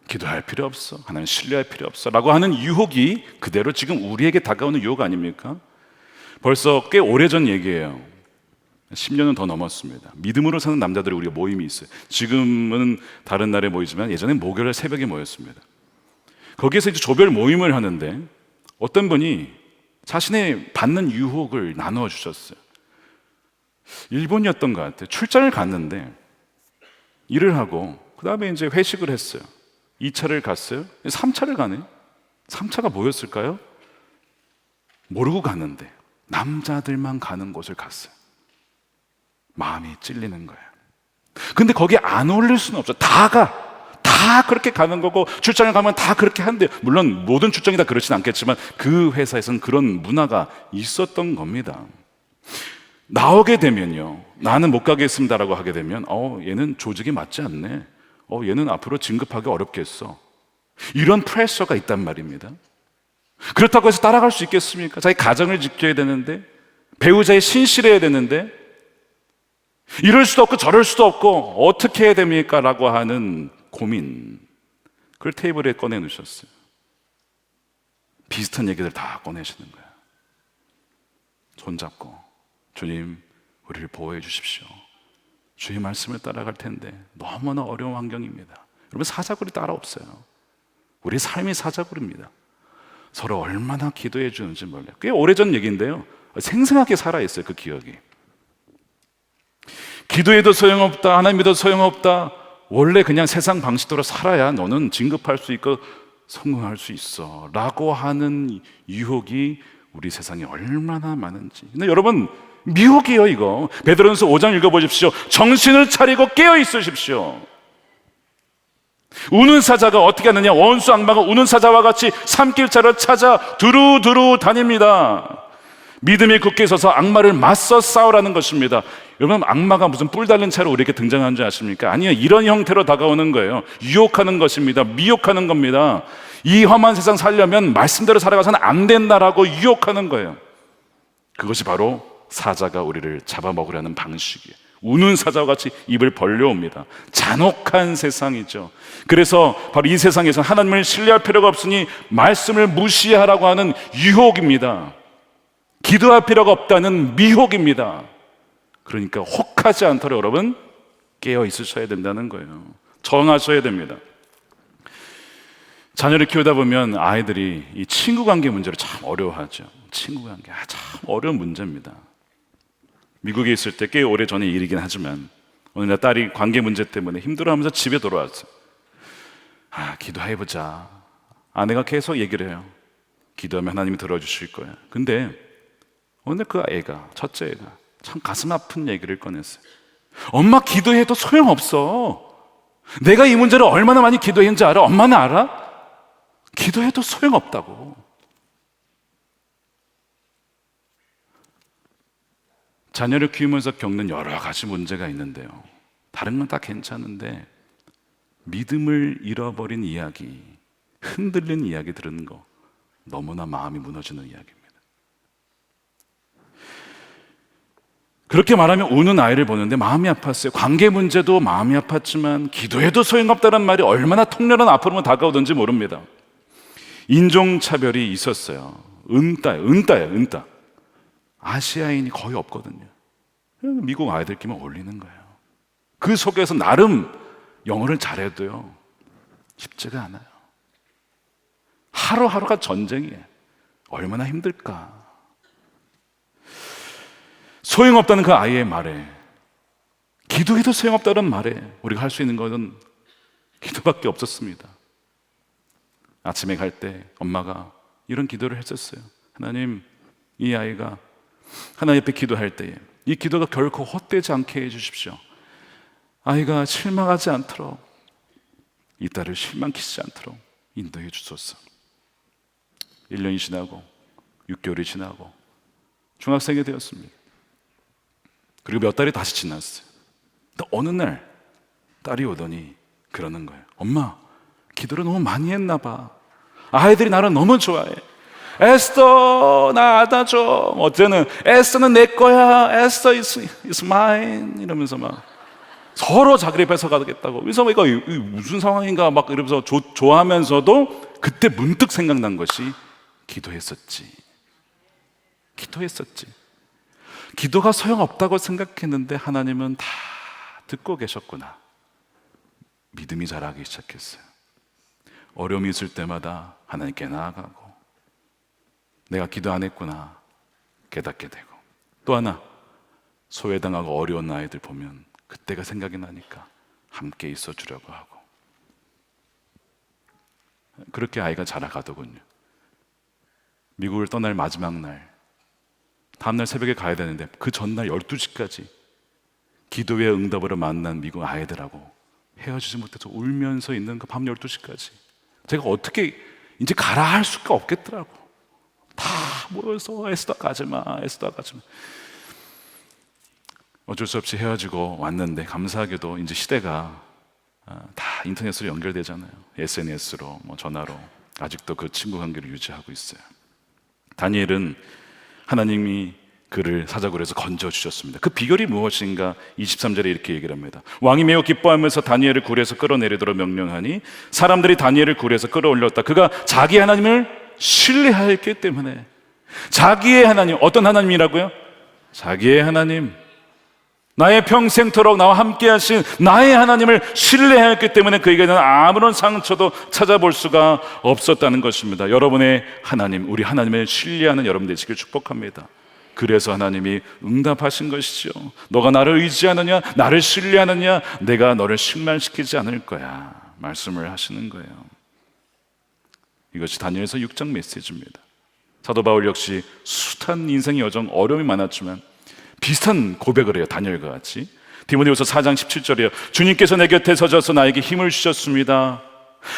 기도할 필요 없어, 하나님 신뢰할 필요 없어 라고 하는 유혹이 그대로 지금 우리에게 다가오는 유혹 아닙니까? 벌써 꽤 오래전 얘기예요. 10년은 더 넘었습니다. 믿음으로 사는 남자들이 우리가 모임이 있어요. 지금은 다른 날에 모이지만 예전에 목요일 새벽에 모였습니다. 거기에서 이제 조별 모임을 하는데 어떤 분이 자신의 받는 유혹을 나누어 주셨어요. 일본이었던 것 같아요. 출장을 갔는데 일을 하고 그 다음에 이제 회식을 했어요. 2차를 갔어요. 3차를 가네. 3차가 뭐였을까요? 모르고 갔는데 남자들만 가는 곳을 갔어요. 마음이 찔리는 거예요. 근데 거기에 안 어울릴 수는 없어요. 다 그렇게 가는 거고, 출장을 가면 다 그렇게 한대요. 물론 모든 출장이 다 그렇진 않겠지만 그 회사에서는 그런 문화가 있었던 겁니다. 나오게 되면요, 나는 못 가겠습니다라고 하게 되면 얘는 조직이 맞지 않네, 얘는 앞으로 진급하기 어렵겠어, 이런 프레셔가 있단 말입니다. 그렇다고 해서 따라갈 수 있겠습니까? 자기 가정을 지켜야 되는데, 배우자에 신실해야 되는데, 이럴 수도 없고 저럴 수도 없고 어떻게 해야 됩니까? 라고 하는 고민, 그걸 테이블에 꺼내놓으셨어요. 비슷한 얘기들 다 꺼내시는 거예요. 손잡고, 주님 우리를 보호해 주십시오. 주의 말씀을 따라갈 텐데 너무나 어려운 환경입니다. 여러분, 사자굴이 따로 없어요. 우리 삶이 사자굴입니다. 서로 얼마나 기도해 주는지 몰라요. 꽤 오래전 얘기인데요, 생생하게 살아있어요, 그 기억이. 기도해도 소용없다, 하나님 믿어도 소용없다, 원래 그냥 세상 방식대로 살아야 너는 진급할 수 있고 성공할 수 있어 라고 하는 유혹이 우리 세상에 얼마나 많은지. 근데 여러분, 미혹이에요 이거. 베드로전서 5장 읽어보십시오. 정신을 차리고 깨어 있으십시오. 우는 사자가 어떻게 하느냐, 원수 악마가 우는 사자와 같이 산길자를 찾아 두루두루 다닙니다. 믿음이 굳게 서서 악마를 맞서 싸우라는 것입니다. 여러분, 악마가 무슨 뿔 달린 차로 우리에게 등장하는 줄 아십니까? 아니요, 이런 형태로 다가오는 거예요. 유혹하는 것입니다. 미혹하는 겁니다. 이 험한 세상 살려면 말씀대로 살아가서는 안 된다라고 유혹하는 거예요. 그것이 바로 사자가 우리를 잡아먹으려는 방식이에요. 우는 사자와 같이 입을 벌려옵니다. 잔혹한 세상이죠. 그래서 바로 이 세상에서 하나님을 신뢰할 필요가 없으니 말씀을 무시하라고 하는 유혹입니다. 기도할 필요가 없다는 미혹입니다. 그러니까 혹하지 않도록 여러분 깨어 있으셔야 된다는 거예요. 정하셔야 됩니다. 자녀를 키우다 보면 아이들이 이 친구 관계 문제를 참 어려워하죠. 친구 관계, 참 어려운 문제입니다. 미국에 있을 때 꽤 오래 전의 일이긴 하지만 어느 날 딸이 관계 문제 때문에 힘들어하면서 집에 돌아왔어요. 기도해보자. 아내가 계속 얘기를 해요. 기도하면 하나님이 들어주실 거야. 근데 오늘 그 애가, 첫째 애가 참 가슴 아픈 얘기를 꺼냈어요. 엄마, 기도해도 소용없어. 내가 이 문제를 얼마나 많이 기도했는지 알아? 엄마는 알아? 기도해도 소용없다고. 자녀를 키우면서 겪는 여러 가지 문제가 있는데요, 다른 건 다 괜찮은데 믿음을 잃어버린 이야기, 흔들린 이야기 들은 거 너무나 마음이 무너지는 이야기입니다. 그렇게 말하면 우는 아이를 보는데 마음이 아팠어요. 관계 문제도 마음이 아팠지만 기도해도 소용없다는 말이 얼마나 통렬한 아픔으로 다가오던지 모릅니다. 인종차별이 있었어요. 은따예요. 아시아인이 거의 없거든요. 미국 아이들끼리만 어울리는 거예요. 그 속에서 나름 영어를 잘해도요 쉽지가 않아요. 하루하루가 전쟁이에요. 얼마나 힘들까. 소용없다는 그 아이의 말에, 기도해도 소용없다는 말에 우리가 할 수 있는 것은 기도밖에 없었습니다. 아침에 갈 때 엄마가 이런 기도를 했었어요. 하나님, 이 아이가 하나님 앞에 기도할 때에 이 기도가 결코 헛되지 않게 해주십시오. 아이가 실망하지 않도록, 이 딸을 실망시키지 않도록 인도해 주소서. 1년이 지나고 6개월이 지나고 중학생이 되었습니다. 그리고 몇 달이 다시 지났어요. 또 어느 날 딸이 오더니 그러는 거예요. 엄마, 기도를 너무 많이 했나 봐. 아이들이 나를 너무 좋아해. 에스더 나 안아줘. 어제는 에스더는 내 거야. 에스더 is mine 이러면서 막 서로 자기를 뺏어가겠다고. 그래서 이거 무슨 상황인가 막 이러면서 좋아하면서도 그때 문득 생각난 것이 기도했었지. 기도가 소용없다고 생각했는데 하나님은 다 듣고 계셨구나. 믿음이 자라기 시작했어요. 어려움이 있을 때마다 하나님께 나아가고 내가 기도 안 했구나 깨닫게 되고, 또 하나 소외당하고 어려운 아이들 보면 그때가 생각이 나니까 함께 있어 주려고 하고, 그렇게 아이가 자라가더군요. 미국을 떠날 마지막 날, 다음날 새벽에 가야 되는데 그 전날 12시까지 기도의 응답으로 만난 미국 아이들하고 헤어지지 못해서 울면서 있는 그 밤 12시까지 제가 어떻게 이제 가라 할 수가 없겠더라고. 다 모여서 에스더 가지마. 어쩔 수 없이 헤어지고 왔는데 감사하게도 이제 시대가 다 인터넷으로 연결되잖아요. SNS로, 전화로 아직도 그 친구 관계를 유지하고 있어요. 다니엘은 하나님이 그를 사자굴에서 건져주셨습니다. 그 비결이 무엇인가? 23절에 이렇게 얘기를 합니다. 왕이 매우 기뻐하면서 다니엘을 굴에서 끌어내리도록 명령하니 사람들이 다니엘을 굴에서 끌어올렸다. 그가 자기 하나님을 신뢰하였기 때문에. 자기의 하나님, 어떤 하나님이라고요? 자기의 하나님, 나의 평생토록 나와 함께 하신 나의 하나님을 신뢰하였기 때문에 그에게는 아무런 상처도 찾아볼 수가 없었다는 것입니다. 여러분의 하나님, 우리 하나님을 신뢰하는 여러분 되시길 축복합니다. 그래서 하나님이 응답하신 것이죠. 너가 나를 의지하느냐, 나를 신뢰하느냐, 내가 너를 실망시키지 않을 거야 말씀을 하시는 거예요. 이것이 다니엘서 6장 메시지입니다. 사도 바울 역시 숱한 인생의 여정, 어려움이 많았지만 비슷한 고백을 해요. 다니엘과 같이. 디모데후서 4장 17절이에요. 주님께서 내 곁에 서셔서 나에게 힘을 주셨습니다.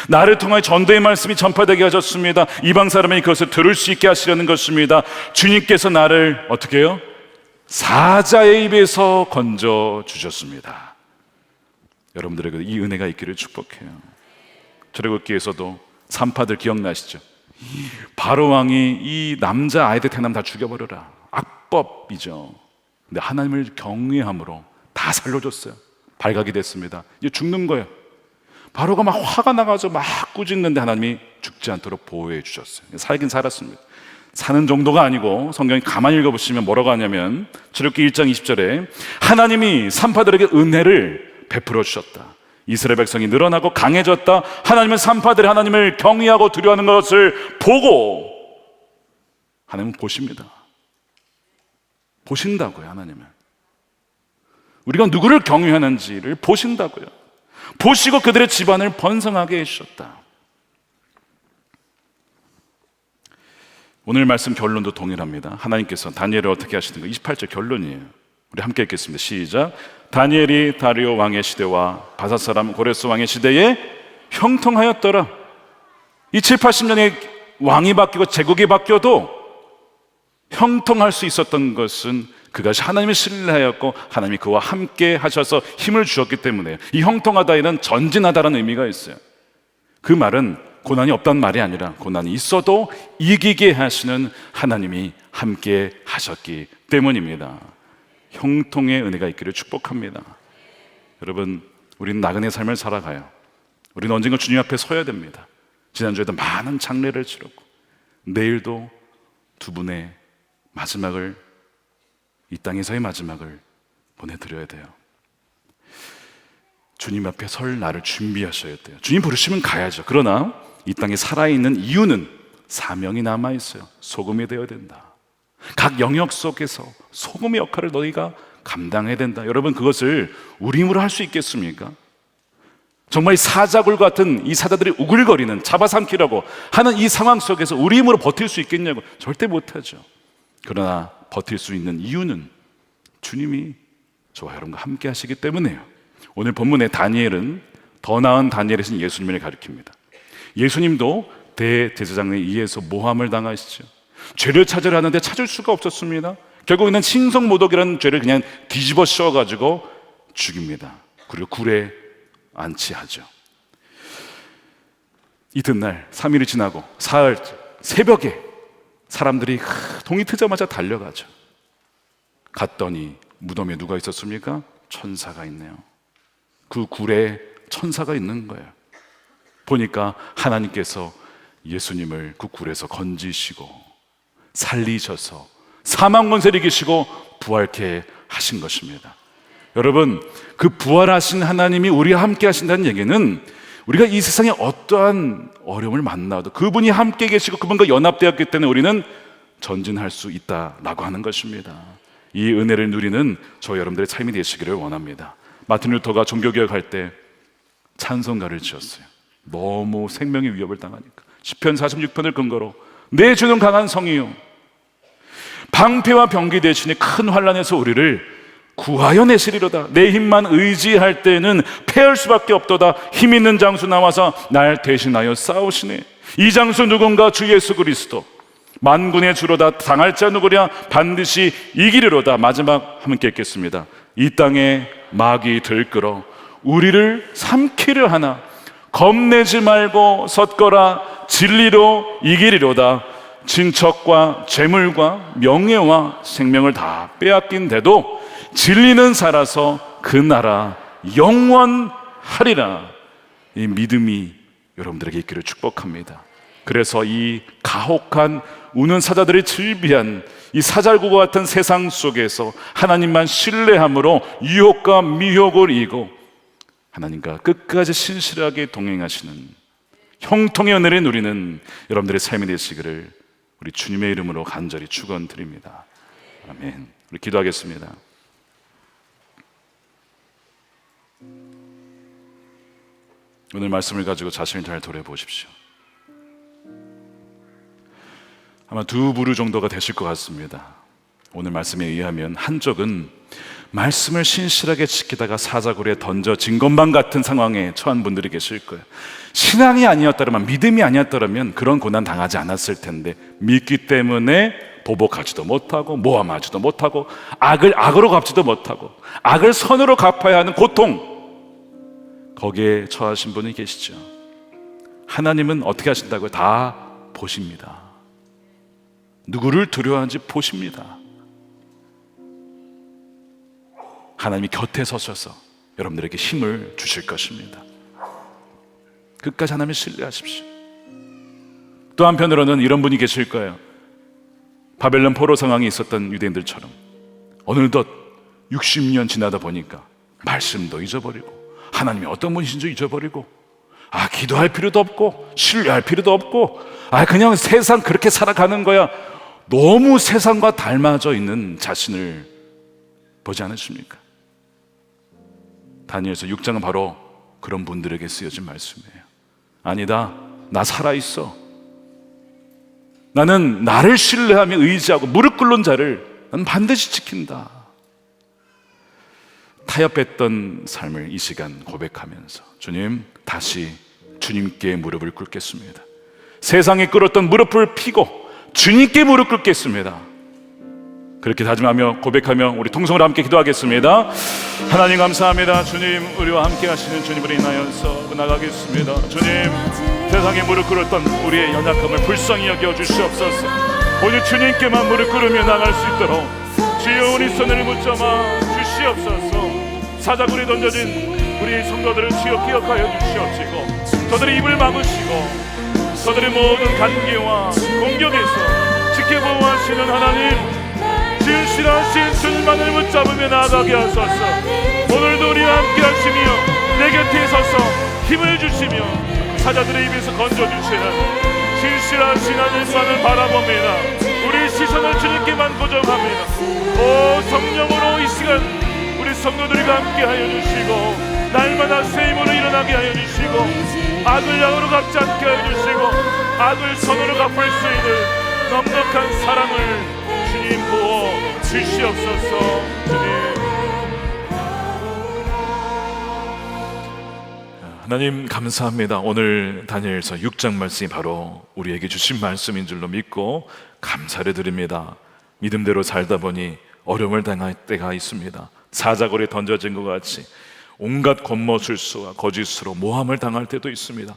나를 통하여 전도의 말씀이 전파되게 하셨습니다. 이방 사람이 그것을 들을 수 있게 하시려는 것입니다. 주님께서 나를 어떻게 해요? 사자의 입에서 건져 주셨습니다. 여러분들에게 이 은혜가 있기를 축복해요. 출애굽기에서도 산파들 기억나시죠? 바로 왕이 이 남자 아이들 태어나면 다 죽여버려라. 악법이죠. 근데 하나님을 경외함으로 다 살려줬어요. 발각이 됐습니다. 이제 죽는 거예요. 바로가 막 화가 나가지고 막 꾸짖는데 하나님이 죽지 않도록 보호해 주셨어요. 살긴 살았습니다. 사는 정도가 아니고 성경이 가만히 읽어보시면 뭐라고 하냐면 출애굽기 1장 20절에 하나님이 산파들에게 은혜를 베풀어 주셨다. 이스라엘 백성이 늘어나고 강해졌다. 하나님은 산파들이 하나님을 경외하고 두려워하는 것을 보고, 하나님은 보십니다. 보신다고요. 하나님은 우리가 누구를 경외하는지를 보신다고요. 보시고 그들의 집안을 번성하게 해주셨다. 오늘 말씀 결론도 동일합니다. 하나님께서 다니엘을 어떻게 하시는가? 28절 결론이에요. 우리 함께 읽겠습니다. 시작. 다니엘이 다리오 왕의 시대와 바사 사람 고레스 왕의 시대에 형통하였더라. 이 7, 80년에 왕이 바뀌고 제국이 바뀌어도 형통할 수 있었던 것은 그가 하나님을 신뢰하였고 하나님이 그와 함께 하셔서 힘을 주셨기 때문에 이 형통하다에는 전진하다라는 의미가 있어요. 그 말은 고난이 없다는 말이 아니라 고난이 있어도 이기게 하시는 하나님이 함께 하셨기 때문입니다. 형통의 은혜가 있기를 축복합니다. 여러분, 우리는 나그네 삶을 살아가요. 우리는 언젠가 주님 앞에 서야 됩니다. 지난주에도 많은 장례를 치렀고 내일도 두 분의 마지막을, 이 땅에서의 마지막을 보내드려야 돼요. 주님 앞에 설 날을 준비하셔야 돼요. 주님 부르시면 가야죠. 그러나 이 땅에 살아있는 이유는 사명이 남아있어요. 소금이 되어야 된다. 각 영역 속에서 소금의 역할을 너희가 감당해야 된다. 여러분, 그것을 우리 힘으로 할 수 있겠습니까? 정말 사자굴 같은 이 사자들이 우글거리는, 잡아삼키려고 하는 이 상황 속에서 우리 힘으로 버틸 수 있겠냐고? 절대 못하죠. 그러나 버틸 수 있는 이유는 주님이 저와 여러분과 함께 하시기 때문에요. 오늘 본문의 다니엘은 더 나은 다니엘이신 예수님을 가리킵니다. 예수님도 대제사장에 의해서 모함을 당하시죠. 죄를 찾으려 하는데 찾을 수가 없었습니다. 결국에는 신성모독이라는 죄를 그냥 뒤집어 씌워가지고 죽입니다. 그리고 굴에 안치하죠. 이튿날 3일이 지나고 사흘 새벽에 사람들이 동이 트자마자 달려가죠. 갔더니 무덤에 누가 있었습니까? 천사가 있네요. 그 굴에 천사가 있는 거예요. 보니까 하나님께서 예수님을 그 굴에서 건지시고 살리셔서 사망 권세를 이기시고 부활케 하신 것입니다. 여러분, 그 부활하신 하나님이 우리와 함께 하신다는 얘기는 우리가 이 세상에 어떠한 어려움을 만나도 그분이 함께 계시고 그분과 연합되었기 때문에 우리는 전진할 수 있다라고 하는 것입니다. 이 은혜를 누리는 저 여러분들의 삶이 되시기를 원합니다. 마틴 루터가 종교개혁할 때 찬송가를 지었어요. 너무 생명의 위협을 당하니까 시편 46편을 근거로 내 주는 강한 성이요 방패와 병기 대신에 큰 환난에서 우리를 구하여 내시리로다. 내 힘만 의지할 때는 패할 수밖에 없도다. 힘 있는 장수 나와서 날 대신하여 싸우시네. 이 장수 누군가? 주 예수 그리스도. 만군의 주로다. 당할 자 누구랴? 반드시 이기리로다. 마지막 함께 읽겠습니다. 이 땅에 마귀 들끓어 우리를 삼키려 하나 겁내지 말고 섰거라. 진리로 이기리로다. 친척과 재물과 명예와 생명을 다 빼앗긴데도 진리는 살아서 그 나라 영원하리라. 이 믿음이 여러분들에게 있기를 축복합니다. 그래서 이 가혹한 우는 사자들이 즐비한 이 사자굴과 같은 세상 속에서 하나님만 신뢰함으로 유혹과 미혹을 이기고 하나님과 끝까지 신실하게 동행하시는 형통의 은혜를 누리는 여러분들의 삶이 되시기를 우리 주님의 이름으로 간절히 축원드립니다. 아멘. 우리 기도하겠습니다. 오늘 말씀을 가지고 자신을 잘 돌아보십시오. 아마 두 부류 정도가 되실 것 같습니다. 오늘 말씀에 의하면 한쪽은 말씀을 신실하게 지키다가 사자굴에 던져진 것만 같은 상황에 처한 분들이 계실 거예요. 신앙이 아니었다면, 믿음이 아니었다면 그런 고난 당하지 않았을 텐데 믿기 때문에 보복하지도 못하고 모함하지도 못하고 악을 악으로 갚지도 못하고 악을 선으로 갚아야 하는 고통, 거기에 처하신 분이 계시죠. 하나님은 어떻게 하신다고요? 다 보십니다. 누구를 두려워하는지 보십니다. 하나님이 곁에 서셔서 여러분들에게 힘을 주실 것입니다. 끝까지 하나님을 신뢰하십시오. 또 한편으로는 이런 분이 계실 거예요. 바벨론 포로 상황이 있었던 유대인들처럼 어느덧 60년 지나다 보니까 말씀도 잊어버리고 하나님이 어떤 분이신지 잊어버리고 기도할 필요도 없고 신뢰할 필요도 없고 그냥 세상 그렇게 살아가는 거야. 너무 세상과 닮아져 있는 자신을 보지 않으십니까? 다니엘서 6장은 바로 그런 분들에게 쓰여진 말씀이에요. 아니다, 나 살아있어. 나는 나를 신뢰하며 의지하고 무릎 꿇는 자를 나는 반드시 지킨다. 타협했던 삶을 이 시간 고백하면서 주님, 다시 주님께 무릎을 꿇겠습니다. 세상에 꿇었던 무릎을 피고 주님께 무릎 꿇겠습니다. 그렇게 다짐하며 고백하며 우리 통성으로 함께 기도하겠습니다. 하나님 감사합니다. 주님, 우리와 함께 하시는 주님으로 인하여서 나가겠습니다. 주님, 세상에 무릎 꿇었던 우리의 연약함을 불쌍히 여겨 주시옵소서. 오늘 주님께만 무릎 꿇으며 나갈 수 있도록 주여 우리 손을 붙잡아 주시옵소서. 사자굴에 던져진 우리 성도들을 주여 기억하여 주시옵시고, 저들의 입을 막으시고 저들의 모든 간계와 공격에서 지켜보호하시는 하나님, 진실하신 주님만을 붙잡으며 나아가게 하소서. 오늘도 우리와 함께 하시며 내 곁에 서서 힘을 주시며 사자들의 입에서 건져주시는 진실하신 하나님만을 바라봅니다. 우리 시선을 주님께만 고정합니다. 오 성령으로 이 시간 우리 성도들과 함께 하여 주시고, 날마다 새 힘으로 일어나게 하여 주시고, 악을 악으로 갚지 않게 하여 주시고, 악을 선으로 갚을 수 있는 넉넉한 사랑을 주님 부어 주시옵소서. 주님, 하나님 감사합니다. 오늘 다니엘서 6장 말씀이 바로 우리에게 주신 말씀인 줄로 믿고 감사를 드립니다. 믿음대로 살다 보니 어려움을 당할 때가 있습니다. 사자굴에 던져진 것 같이 온갖 권모술수와 거짓으로 모함을 당할 때도 있습니다.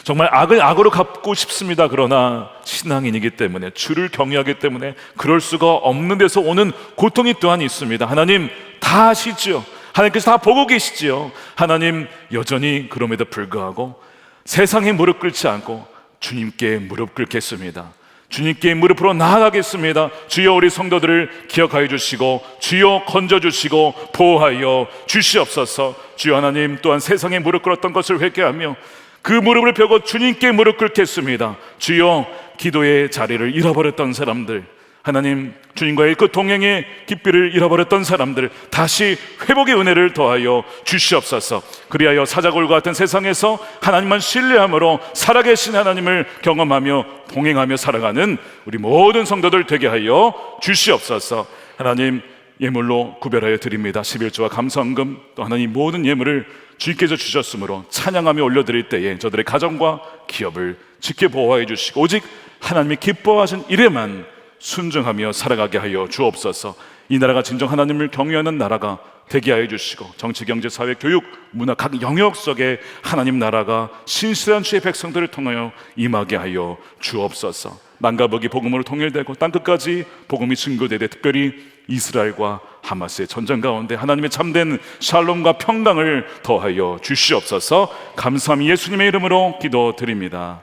정말 악을 악으로 갚고 싶습니다. 그러나 신앙인이기 때문에, 주를 경외하기 때문에 그럴 수가 없는 데서 오는 고통이 또한 있습니다. 하나님 다 아시죠? 하나님께서 다 보고 계시지요. 하나님 여전히 그럼에도 불구하고 세상에 무릎 꿇지 않고 주님께 무릎 꿇겠습니다. 주님께 무릎으로 나아가겠습니다. 주여 우리 성도들을 기억하여 주시고 주여 건져주시고 보호하여 주시옵소서. 주여 하나님, 또한 세상에 무릎 꿇었던 것을 회개하며 그 무릎을 펴고 주님께 무릎 꿇겠습니다. 주여, 기도의 자리를 잃어버렸던 사람들, 하나님 주님과의 그 동행의 깊이를 잃어버렸던 사람들 다시 회복의 은혜를 더하여 주시옵소서. 그리하여 사자굴과 같은 세상에서 하나님만 신뢰함으로 살아계신 하나님을 경험하며 동행하며 살아가는 우리 모든 성도들 되게 하여 주시옵소서. 하나님, 예물로 구별하여 드립니다. 11조와 감사헌금, 또 하나님 모든 예물을 주님께서 주셨으므로 찬양하며 올려드릴 때에 저들의 가정과 기업을 지켜보호해 주시고 오직 하나님이 기뻐하신 일에만 순종하며 살아가게 하여 주옵소서. 이 나라가 진정 하나님을 경외하는 나라가 되게 하여 주시고, 정치, 경제, 사회, 교육, 문화 각 영역 속에 하나님 나라가 신실한 주의 백성들을 통하여 임하게 하여 주옵소서. 남과 북이 복음으로 통일되고 땅끝까지 복음이 증거되되, 특별히 이스라엘과 하마스의 전쟁 가운데 하나님의 참된 샬롬과 평강을 더하여 주시옵소서. 감사함이 예수님의 이름으로 기도드립니다.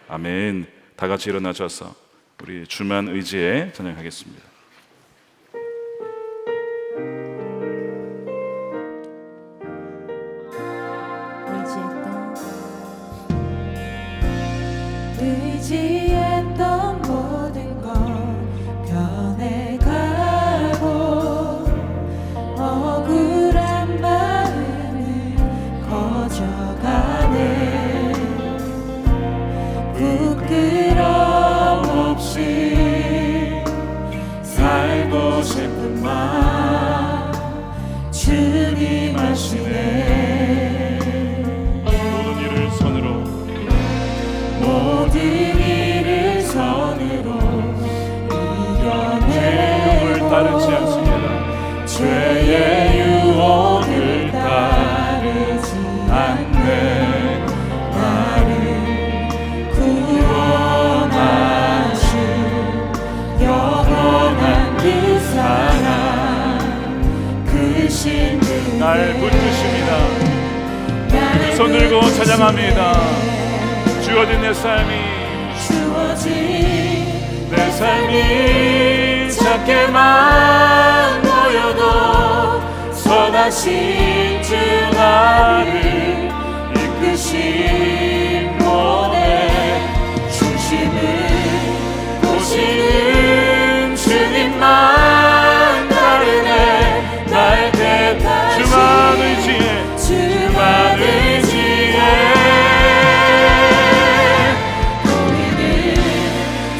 아멘. 다 같이 일어나셔서 우리 주만 의지에 찬양하겠습니다. 의지했던 모든 건 변해가고 억울한 마음은 커져가네. 부끄러움 없이 살고 싶은 마음 주님 아시네. 모든 일을 선으로 모든 일을 선으로 이겨내고 따르지 않습니다. 죄의 유혹을 따르지 않네. 나를 구원하신 영원한 그 사랑, 그 신들 날 붙드십니다. 두 손 들고 찬양합니다. 주어진 내 삶이 내 삶이 작게만 보여도 선하신 주 나를 이끄신 몸에 중심을 보시는 주님만 다르네. 날 대하신 주만 의지에 주만 의지에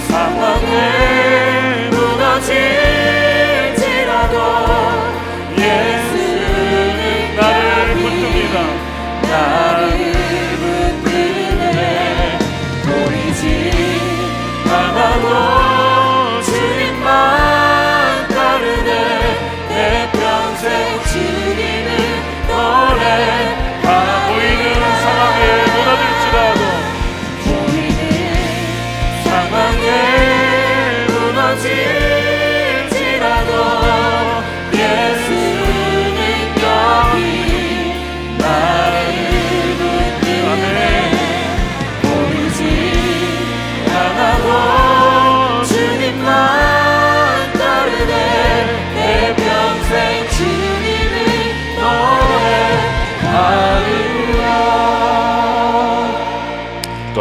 상황에 무너질지라도 예수는 나를 붙듭니다. 나를 붙드시네.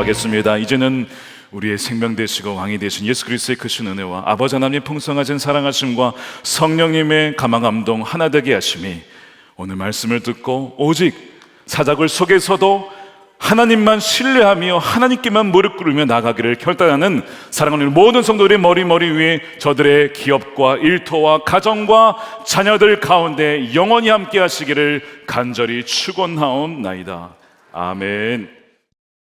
기도하겠습니다. 이제는 우리의 생명 되시고 왕이 되신 예수 그리스도의 크신 은혜와 아버지 하나님의 풍성하신 사랑하심과 성령님의 감화 감동 하나 되게 하심이 오늘 말씀을 듣고 오직 사자굴 속에서도 하나님만 신뢰하며 하나님께만 무릎 꿇으며 나가기를 결단하는 사랑하는 모든 성도들의 머리 위에 저들의 기업과 일터와 가정과 자녀들 가운데 영원히 함께 하시기를 간절히 축원하옵나이다. 아멘.